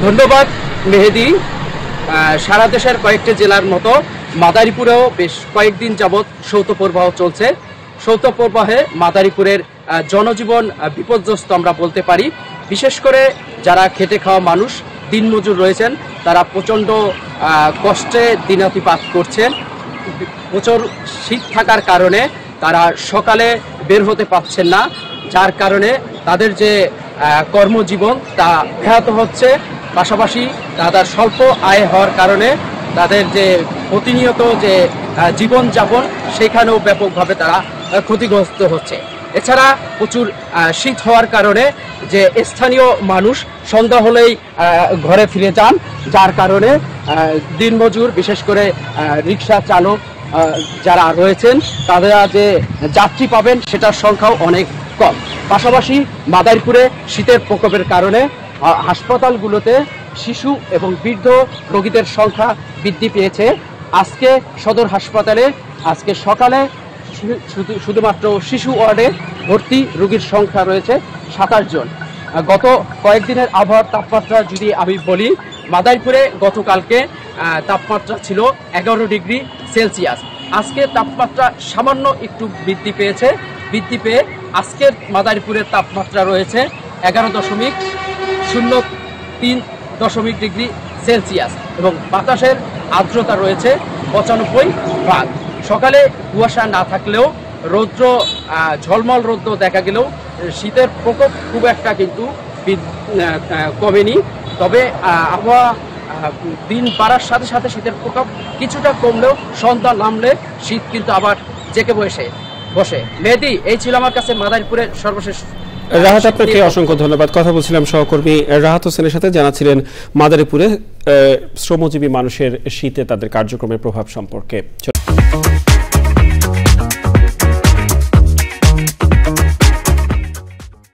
ধন্যবাদ মেহেদি। সারা দেশের কয়েকটি জেলার মতো মাদারীপুরেও বেশ কয়েকদিন যাবৎ শৈত্যপ্রবাহ চলছে। শৈত্যপ্রবাহে মাদারীপুরের জনজীবন বিপর্যস্ত আমরা বলতে পারি। বিশেষ করে যারা খেটে খাওয়া মানুষ, দিনমজুর রয়েছেন, তারা প্রচণ্ড কষ্টে দিনাতিপাত করছেন। প্রচুর শীত থাকার কারণে তারা সকালে বের হতে পারছেন না, যার কারণে তাদের যে কর্মজীবন তা ব্যাহত হচ্ছে। পাশাপাশি তাদের স্বল্প আয় হওয়ার কারণে তাদের যে প্রতিনিয়ত যে জীবনযাপন সেখানেও ব্যাপকভাবে তারা ক্ষতিগ্রস্ত হচ্ছে। এছাড়া প্রচুর শীত হওয়ার কারণে যে স্থানীয় মানুষ সন্ধ্যা হলেই ঘরে ফিরে যান, যার কারণে দিনমজুর বিশেষ করে রিক্সা চালক যারা রয়েছেন তারা যে যাত্রী পাবেন সেটার সংখ্যাও অনেক কম। পাশাপাশি মাদারীপুরে শীতের প্রকোপের কারণে হাসপাতালগুলোতে শিশু এবং বৃদ্ধ রোগীদের সংখ্যা বৃদ্ধি পেয়েছে। আজকে সদর হাসপাতালে আজকে সকালে শুধুমাত্র শিশু ওয়ার্ডে ভর্তি রোগীর সংখ্যা রয়েছে 27 জন। গত কয়েকদিনের আবহাওয়ার তাপমাত্রা যদি আমি বলি, মাদারীপুরে গতকালকে তাপমাত্রা ছিল 11 ডিগ্রি সেলসিয়াস। আজকে তাপমাত্রা সামান্য একটু বৃদ্ধি পেয়ে আজকের মাদারীপুরের তাপমাত্রা রয়েছে 11.03 ডিগ্রি সেলসিয়াস এবং বাতাসের আর্দ্রতা রয়েছে 95%। সকালে কুয়াশা না থাকলেও রৌদ্র ঝলমল রৌদ্র দেখা গেলেও শীতের প্রকোপ খুব একটা কিন্তু কমেনি। তবে আবহাওয়া দিন বাড়ার সাথে সাথে শীতের প্রকোপ কিছুটা কমলেও সন্ধ্যা নামলে শীত কিন্তু আবার জেঁকে বসে। মেহেদি, এই ছিল আমার কাছে মাদারীপুরের সর্বশেষ। রাহাত, আপনাকে অসংখ্য ধন্যবাদ। কথা বলছিলাম সহকর্মী রাহাত হোসেনের সাথে, জানাচ্ছিলেন মাদারীপুরে শ্রমজীবী মানুষের শীতে তাদের কার্যক্রমের প্রভাব সম্পর্কে।